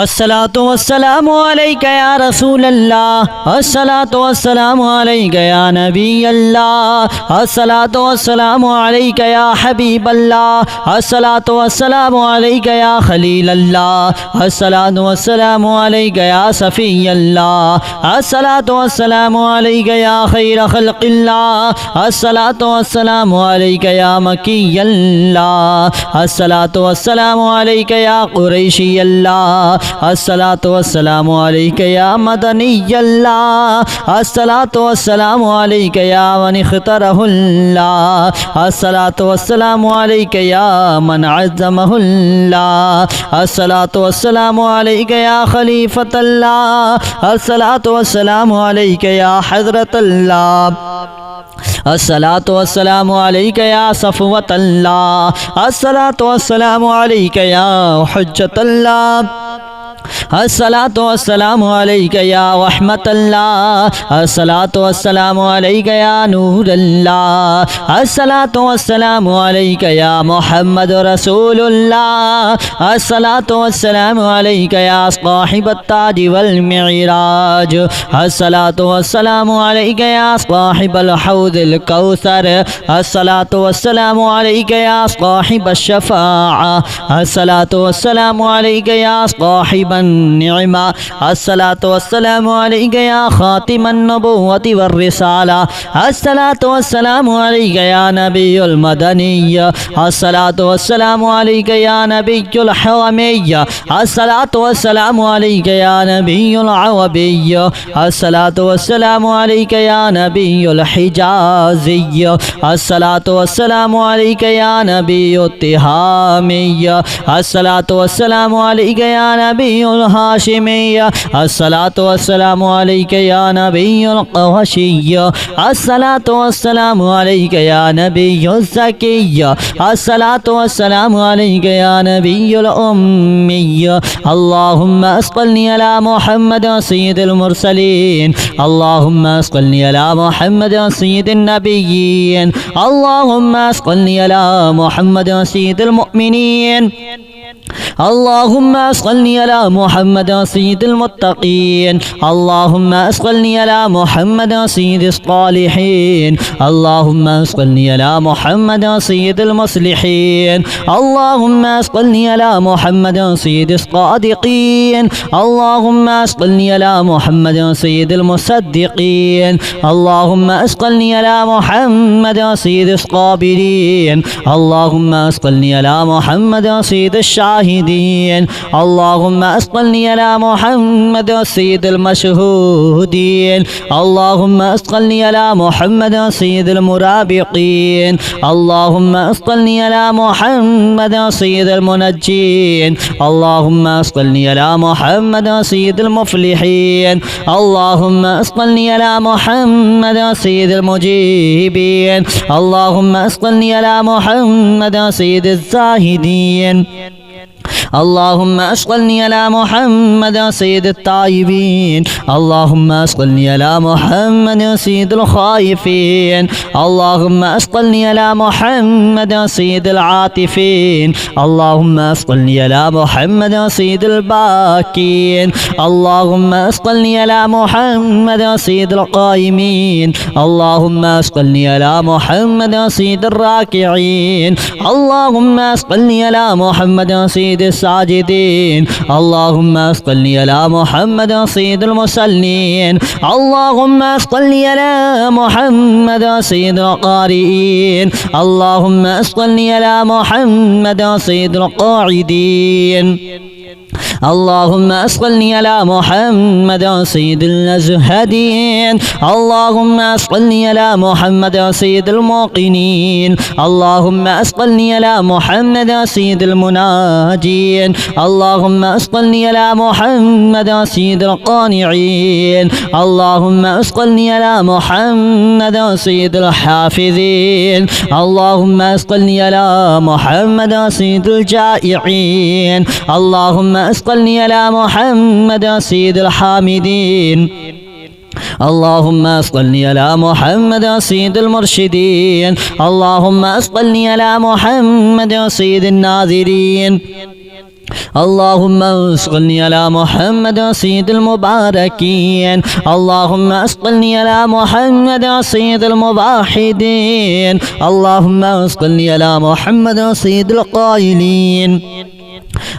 الصلاة والسلام عليك يا رسول الله، الصلاة والسلام عليك يا نبي الله، الصلاة والسلام عليك يا حبيب الله، الصلاة والسلام عليك يا خليل الله، الصلاة والسلام عليك يا صفي الله، الصلاة والسلام عليك يا خير خلق الله، الصلاة والسلام عليك يا مكي الله، الصلاة والسلام عليك يا قريشي الله، الصلاة والسلام عليك يا مدني الله، الصلاة والسلام عليك يا من اختاره الله، الصلاة والسلام عليك يا من عزمه الله، الصلاة والسلام عليك يا خليفة الله، الصلاة والسلام عليك يا حضرة الله، الصلاة والسلام عليك يا صفوة الله، الصلاة والسلام عليك يا حجة الله، الصلاة والسلام عليك يا رحمة الله، الصلاة والسلام عليك يا نور الله، الصلاة والسلام عليك يا محمد رسول الله، الصلاة والسلام عليك يا صاحب التاج والمعراج، الصلاة والسلام عليك يا صاحب الحوض الكوثر، الصلاة والسلام عليك يا صاحب الشفاعة، الصلاة والسلام عليك يا صاحب النعمة، الصلاة والسلام عليك يا خاتم النبوة والرسالة، الصلاة والسلام عليك يا نبي المدني، الصلاة والسلام عليك يا نبي الحرمي، الصلاة والسلام عليك يا نبي العربي، الصلاة والسلام عليك يا نبي الحجازي، الصلاة والسلام عليك يا نبي التهامي، الصلاة والسلام عليك يا نبي الهاشمي، الصلاة والسلام عليك يا نبي القرشي، الصلاة والسلام عليك يا نبي الزكي، الصلاة والسلام عليك يا نبي الأمي، اللهم صل على محمد سيد المرسلين، اللهم صل على محمد سيد النبيين، اللهم صل على محمد سيد المؤمنين، اللهم صل على محمد سيد المتقين، اللهم صل على محمد سيد الصالحين، اللهم صل على محمد سيد المصلحين، اللهم صل على محمد سيد الصادقين، اللهم صل على محمد سيد المصدقين، اللهم صل على محمد سيد الصابرين، اللهم صل على محمد سيد الشاهدين، اللهم صل على محمد سيد المشهودين، اللهم صل على محمد سيد المرابقين، اللهم صل على محمد سيد المنجين، اللهم صل على محمد سيد المفلحين، اللهم صل على محمد سيد المجيبين، اللهم صل على محمد سيد الزاهدين، اللهم صل على محمد سيد التائبين، اللهم صل على محمد سيد الخائفين، اللهم صل على محمد سيد العاطفين، اللهم صل على محمد سيد الباكين، اللهم صل على محمد سيد القائمين، اللهم صل على محمد سيد الراكعين، اللهم صل على محمد سيد الساجدين، اللهم صل على محمد سيد المصلين، اللهم صل على محمد سيد القارئين، اللهم صل على محمد سيد القاعدين، اللهم صل على محمد سيد الأزهدين، اللهم صل على محمد سيد الموقنين، اللهم صل على محمد سيد المناجين، اللهم صل على محمد سيد القانعين، اللهم صل على محمد سيد الحافظين، اللهم صل على محمد سيد الجائعين، اللهم صل على محمد سيد الحامدين، اللهم صل على محمد سيد المرشدين، اللهم صل على محمد سيد الناذرين، اللهم صل على محمد سيد المباركين. اللهم صل على محمد سيد الموحدين. اللهم صل على محمد سيد القائلين.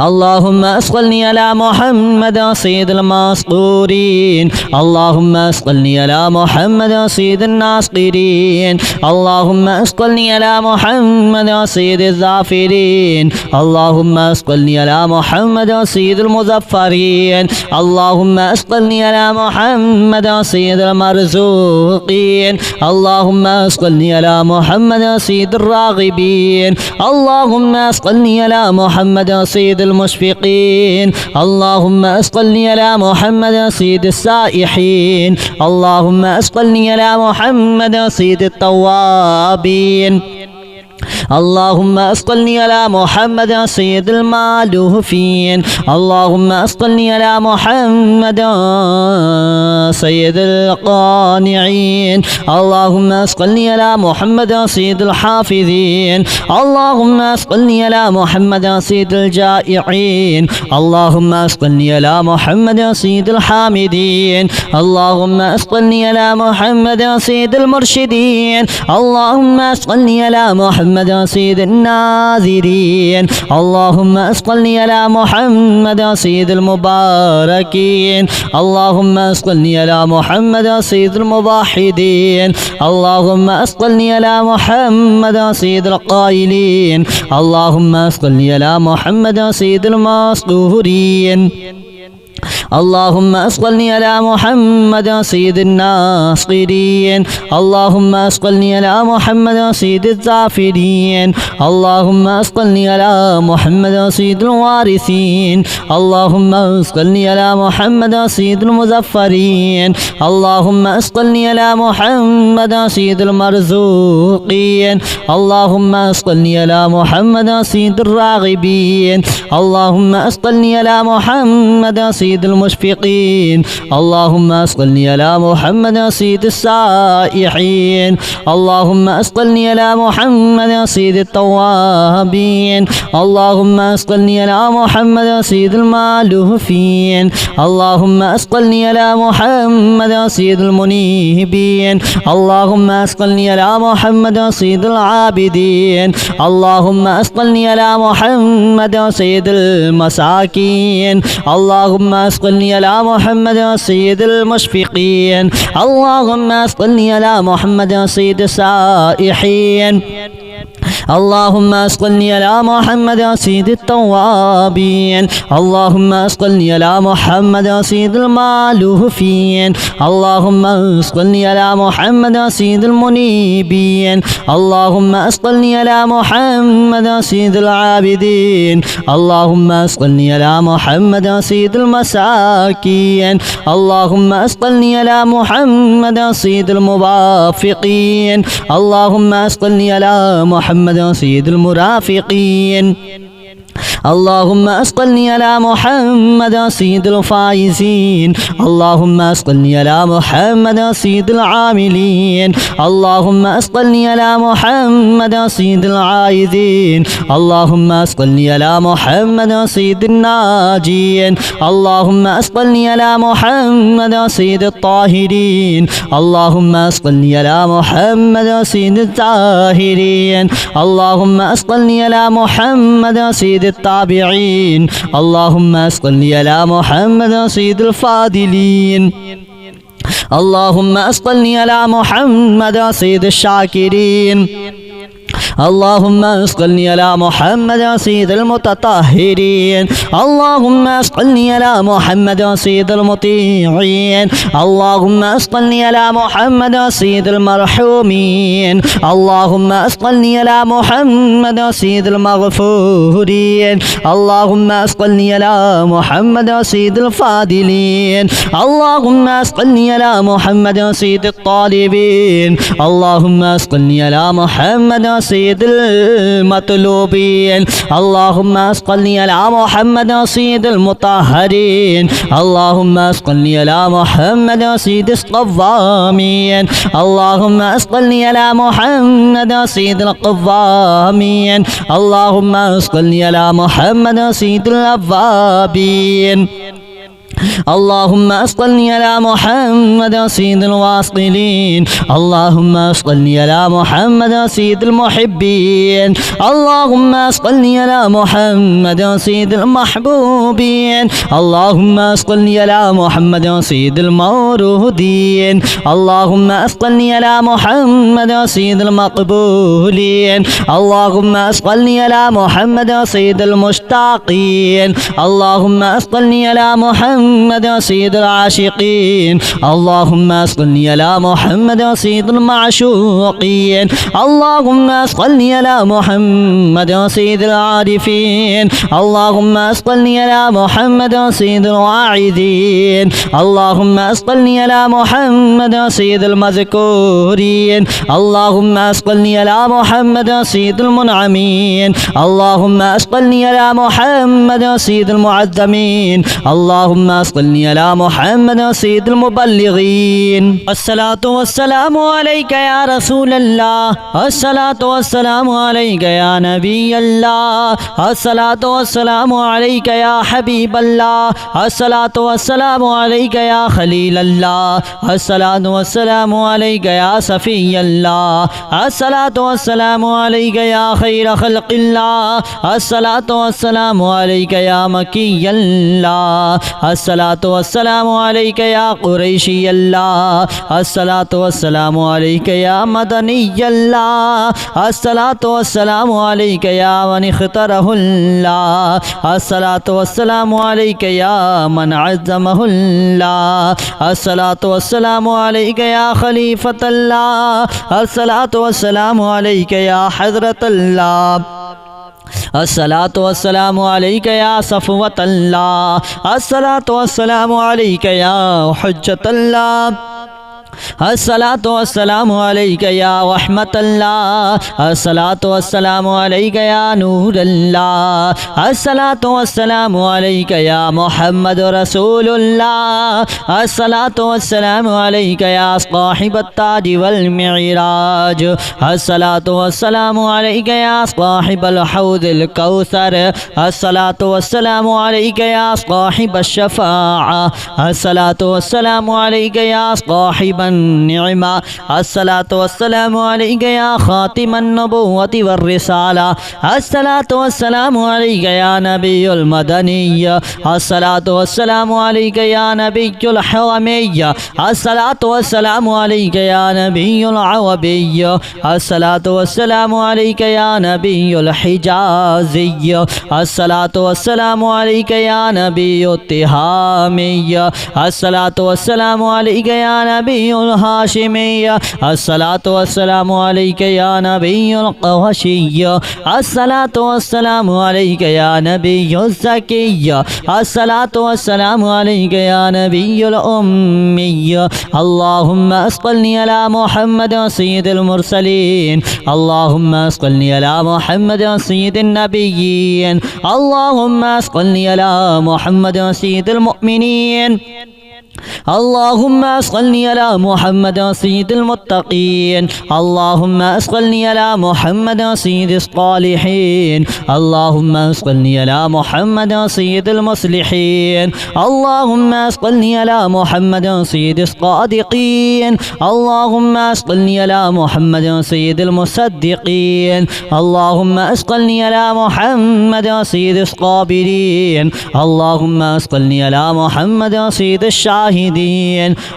اللهم صل على محمد سيد المسطورين. اللهم صل على محمد سيد الناصرين. اللهم صل على محمد سيد الظافرين. اللهم صل على محمد سيد المظفرين. اللهم صل على محمد سيد المرزوقين. اللهم صل على محمد سيد الراغبين. اللهم صل على محمد سيد المشفقين. اللهم صل على محمد سيد السائحين. اللهم صل على محمد سيد التوابين. اللهم صل على محمد سيد المالوفين. اللهم صل على محمد سيد القانعين. اللهم صل على محمد سيد الحافظين. اللهم صل على محمد سيد الجائعين. اللهم صل على محمد سيد الحامدين. اللهم صل على محمد سيد المرشدين. اللهم صل على محمد سيد الناذرين. اللهم صل على محمد سيد المباركين. اللهم صل على محمد سيد الموحدين. اللهم صل على محمد سيد القائلين. اللهم صل على محمد سيد المسطورين. اللهم صل على محمد سيد الناصرين. اللهم صل على محمد سيد الظافرين. اللهم صل على محمد سيد الوارثين. اللهم صل على محمد سيد المظفرين. اللهم صل على محمد سيد المرزوقين. اللهم صل على محمد سيد الراغبين. اللهم صل على محمد سيد المشفقين. اللهم صل على محمد سيد السائحين. اللهم صل على محمد سيد التوابين. اللهم صل على محمد سيد المالوفين. اللهم صل على محمد سيد المنيبين. اللهم صل على محمد سيد العابدين. اللهم صل على محمد سيد المساكين. اللهم صل على محمد سيد المشفقين. اللهم صل على محمد سيد السائحين. اللهم صل على محمد سيد التوابين. اللهم صل على محمد سيد المالوفين. اللهم صل على محمد سيد المنيبين. اللهم صل على محمد سيد العابدين. اللهم صل على محمد سيد المساكين. اللهم صل على محمد سيد الموافقين. اللهم صل على محمد سيد المرافقين. اللهم صل على محمد سيد الفائزين. اللهم صل على محمد سيد العاملين. اللهم صل على محمد سيد العائذين. اللهم صل على محمد سيد الناجين. اللهم صل على محمد سيد الطاهرين. اللهم صل على محمد سيد الطاهرين. اللهم صل على محمد سيد التابعين. اللهم صل على محمد سيد الفاضلين. اللهم صل على محمد سيد الشاكرين. اللهم صل على محمد سيد المتطهرين. اللهم صل على محمد سيد المطيعين. اللهم صل على محمد سيد المرحومين. اللهم صل على محمد سيد المغفورين. اللهم صل على محمد سيد الفاضلين. اللهم صل على محمد سيد الطالبين. اللهم صل على محمد سيد سيد المطلوبين اللهم اسقني على محمد سيد المطهرين اللهم اسقني على محمد سيد القوامين اللهم اسقني على محمد سيد القوامين اللهم اسقني على محمد سيد الأوابين اللهم اسقني على محمد سيد الواصلين اللهم اسقني على محمد سيد المحبين اللهم اسقني على محمد سيد المحبوبين اللهم اسقني على محمد سيد المورودين اللهم اسقني على محمد سيد المقبولين اللهم اسقني على محمد سيد المشتاقين اللهم اسقني على محمد سيد العاشقين اللهم اسقني على محمد سيد المعشوقين اللهم اسقني على محمد سيد العارفين اللهم اسقني على محمد سيد الواعظين اللهم اسقني على محمد سيد المذكورين اللهم اسقني على محمد سيد المنعمين اللهم اسقني على محمد سيد المعظمين اللهم اسقني على محمد سيد المبلغين الصلاة والسلام عليك يا رسول الله الصلاة والسلام عليك يا نبي الله الصلاة والسلام عليك يا حبيب الله الصلاة والسلام عليك يا خليل الله الصلاة والسلام عليك يا صفي الله الصلاة والسلام عليك يا خير خلق الله الصلاة والسلام عليك يا مكي الله الصلاة والسلام عليك يا قريشي الله الصلاة والسلام عليك يا مدني الله الصلاة والسلام عليك يا من اختاره الله الصلاة والسلام عليك يا من عظمه الله الصلاة والسلام عليك يا خليفة الله الصلاة والسلام عليك يا حضرة الله الصلاة والسلام عليك يا صفوة الله الصلاة والسلام عليك يا حجة الله الصلاة والسلام عليك يا رحمة الله الصلاة والسلام عليك يا نور الله الصلاة والسلام عليك يا محمد رسول الله الصلاة والسلام عليك يا صاحب التاج والمعراج الصلاة والسلام عليك يا صاحب الحوض الكوثر الصلاة والسلام عليك يا صاحب الشفاعة الصلاة والسلام عليك يا صاحب النعمة الصلاة والسلام عليك يا خاتم النبوة والرسالة الصلاة والسلام عليك يا نبي المدني الصلاة والسلام عليك يا نبي الحرمي الصلاة والسلام عليك يا نبي العربي الصلاة والسلام عليك يا نبي الحجازي الصلاة والسلام عليك يا نبي التهامي الصلاة والسلام عليك يا نبي الهاشمي الصلاة والسلام عليك يا نبي القرشي الصلاة والسلام عليك يا نبي الزكي الصلاة والسلام عليك يا نبي الأمي اللهم اسقني على محمد سيد المرسلين اللهم اسقني على محمد سيد النبيين اللهم اسقني على محمد سيد المؤمنين اللهم اسقني على محمد سيد المتقين اللهم اسقني على محمد سيد الصالحين اللهم اسقني على محمد سيد المصلحين اللهم اسقني على محمد سيد الصادقين اللهم اسقني على محمد سيد المصدقين اللهم اسقني على محمد سيد الصابرين اللهم اسقني على محمد سيد الشاهدين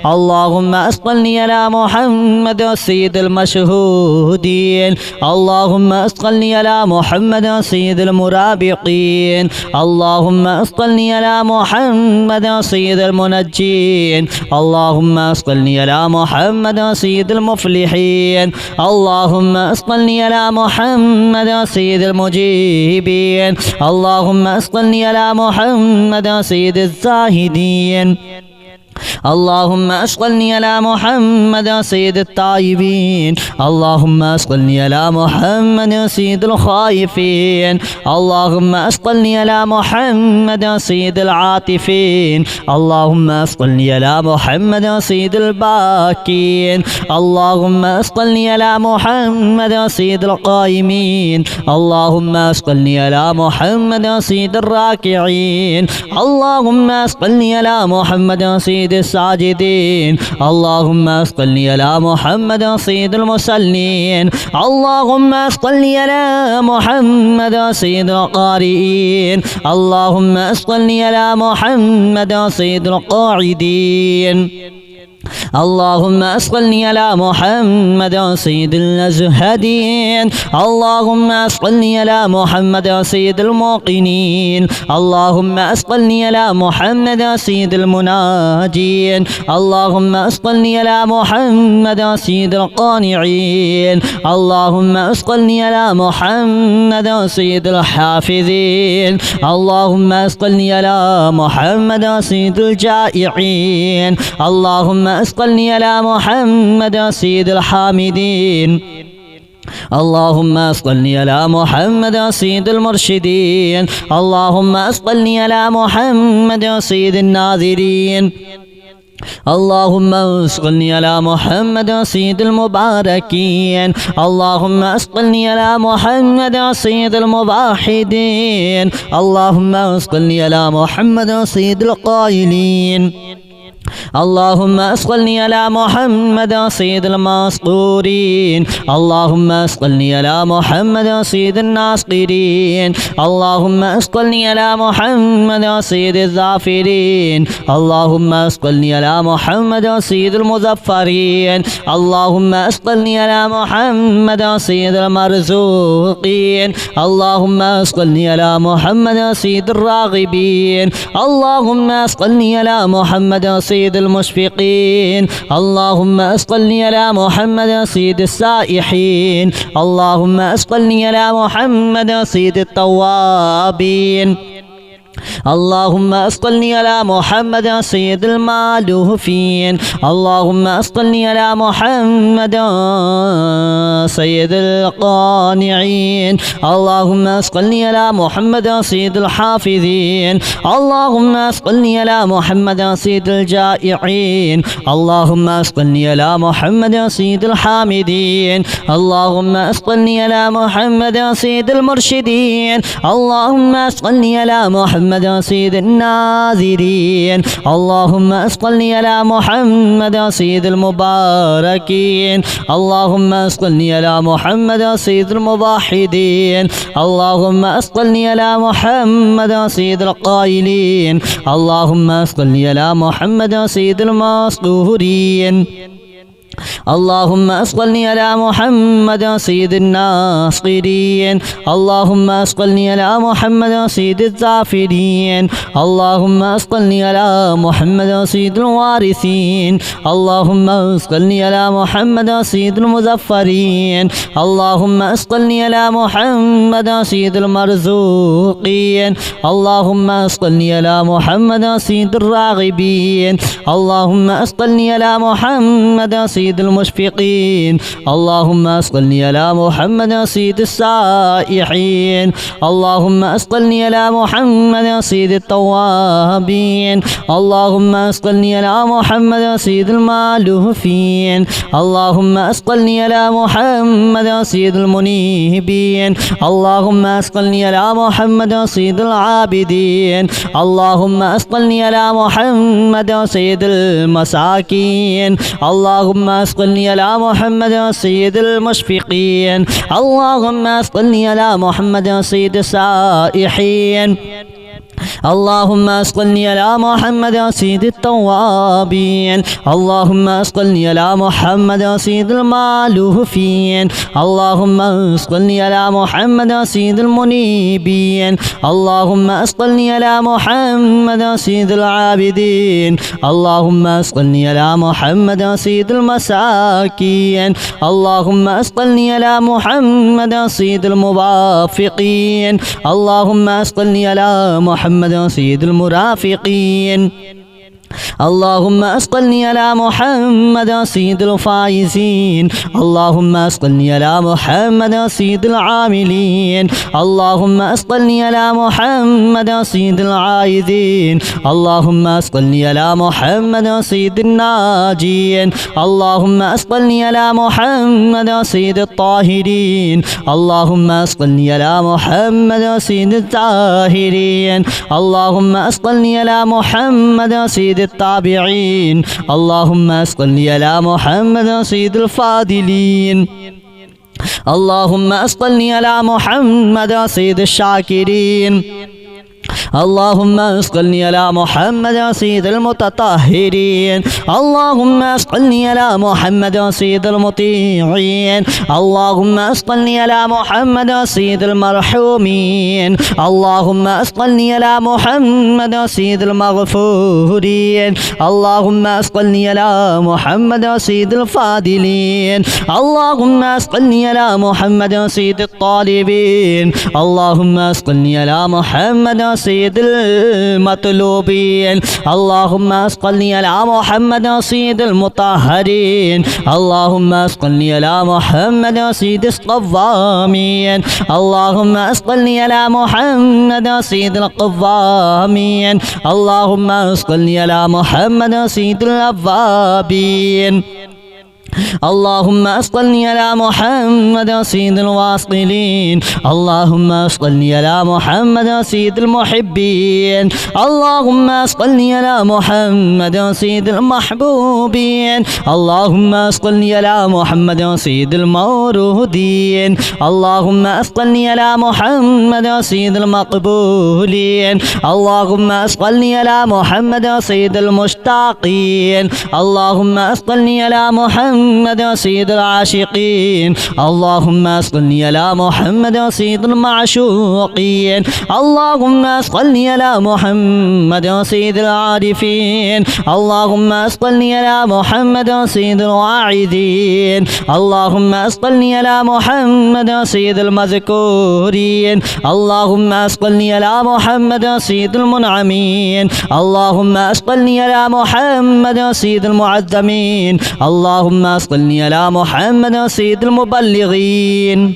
اللهم اسقني على محمد سيد المشهودين اللهم اسقني على محمد سيد المرابقين اللهم اسقني على محمد سيد المنجين اللهم اسقني على محمد سيد المفلحين اللهم اسقني على محمد سيد المجيبين اللهم اسقني على محمد سيد الزاهدين اللهم أشغلني على محمد سيد التائبين اللهم أشغلني على محمد سيد الخائفين اللهم أشغلني على محمد سيد العاطفين اللهم أشغلني على محمد سيد الباكين اللهم أشغلني على محمد سيد القائمين اللهم أشغلني على محمد سيد الراكعين اللهم أشغلني على محمد سيد الساجدين اللهم أشغلني على محمد سيد المصلين اللهم أشغلني على محمد سيد القارئين اللهم أشغلني على محمد سيد القاعدين اللهم أشغلني على محمد سيد الأزهدين اللهم أشغلني على محمد سيد الموقنين اللهم أشغلني على محمد سيد المناجين اللهم أشغلني على محمد سيد القانعين اللهم أشغلني على محمد سيد الحافظين اللهم أشغلني على محمد سيد الجائعين اللهم أشغلني على محمد سيد الحامدين اللهم أشغلني على محمد سيد المرشدين اللهم أشغلني على محمد سيد الناذرين اللهم أشغلني على محمد سيد المباركين اللهم أشغلني على محمد سيد الموحدين اللهم أشغلني على محمد سيد القائلين اللهم أشغلني على محمد سيد المسطورين اللهم أشغلني على محمد سيد الناصرين اللهم أشغلني على محمد سيد الظافرين اللهم أشغلني على محمد سيد المظفرين اللهم أشغلني على محمد سيد المرزوقين اللهم أشغلني على محمد سيد الراغبين اللهم أشغلني على محمد سيد المشفقين اللهم أشغلني على محمد سيد السائحين اللهم أشغلني على محمد سيد التوابين اللهم أشغلني على محمد سيد المالوفين اللهم أشغلني على محمد سيد القانعين اللهم أشغلني على محمد سيد الحافظين اللهم أشغلني على محمد سيد الجائعين اللهم أشغلني على محمد سيد الحامدين اللهم أشغلني على محمد سيد المرشدين اللهم أشغلني على محمد سيد الناذرين اللهم أشغلني على محمد سيد المباركين اللهم أشغلني على محمد سيد الموحدين اللهم أشغلني على محمد سيد القائلين اللهم أشغلني على محمد سيد المسطورين اللهم أشغلني على محمد سيد الناصرين اللهم أشغلني على محمد سيد الظافرين اللهم أشغلني على محمد سيد الوارثين اللهم أشغلني على محمد سيد المظفرين اللهم أشغلني على محمد سيد المرزوقين اللهم أشغلني على محمد سيد الراغبين اللهم أشغلني على محمد سيد المشفقين اللهم أشغلني على محمد سيد السائحين اللهم أشغلني على محمد سيد التوابين اللهم أشغلني على محمد سيد المالوفين اللهم أشغلني على محمد سيد المنيبين اللهم أشغلني على محمد سيد العابدين اللهم أشغلني على محمد سيد المساكين اللهم أشغلني على محمد سيد المشفقين اللهم أشغلني على محمد سيد السائحين اللهم أشغلني على محمد سيد التوابين اللهم أشغلني على محمد سيد المالوفين اللهم أشغلني على محمد سيد المنيبين اللهم أشغلني على محمد سيد العابدين اللهم أشغلني على محمد سيد المساكين اللهم أشغلني على محمد سيد الموافقين اللهم أشغلني على محمد سيد المرافقين اللهم أصلني على محمد سيد الفائزين. اللهم أصلني على محمد سيد العاملين. اللهم أصلني على محمد سيد العائدين. اللهم أصلني على محمد سيد الناجين. اللهم أصلني على محمد سيد الطاهرين. اللهم أصلني على محمد سيد الطاهرين. اللهم أصلني على محمد سيد التابعين. اللهم أصلني على محمد سيد الفاضلين. اللهم أصلني على محمد سيد الشاكرين. اللهم أصلني على محمد سيد المتطهرين. اللهم أصلني على محمد سيد المطيعين. اللهم أصلني على محمد سيد المرحومين. اللهم أصلني على محمد سيد المغفورين. اللهم أصلني على محمد سيد الفاضلين. اللهم أصلني على محمد سيد الطالبين. اللهم أصلني على محمد سيد المطلوبين. اللهم أصلني على محمد سيد المطهرين. اللهم أصلني على محمد سيد الصوامين. اللهم أصلني على محمد سيد القوامين. اللهم أصلني على محمد سيد الأوابين. اللهم أصلني على محمد سيد الواصلين. اللهم أصلني على محمد سيد المحبين. اللهم أصلني على محمد سيد المحبوبين. اللهم أصلني على محمد سيد المورودين. اللهم أصلني على محمد سيد المقبولين. اللهم أصلني على محمد سيد المشتاقين. اللهم أصلني على محمد سيد العاشقين. اللهم صل على محمد سيد المعشوقين. اللهم صل على محمد سيد العارفين. اللهم صل على محمد سيد الواعدين. اللهم صل على محمد سيد المذكورين. اللهم صل على محمد سيد المنعمين. اللهم صل على محمد سيد المعظمين. اللهم صل على محمد سيد المبلغين.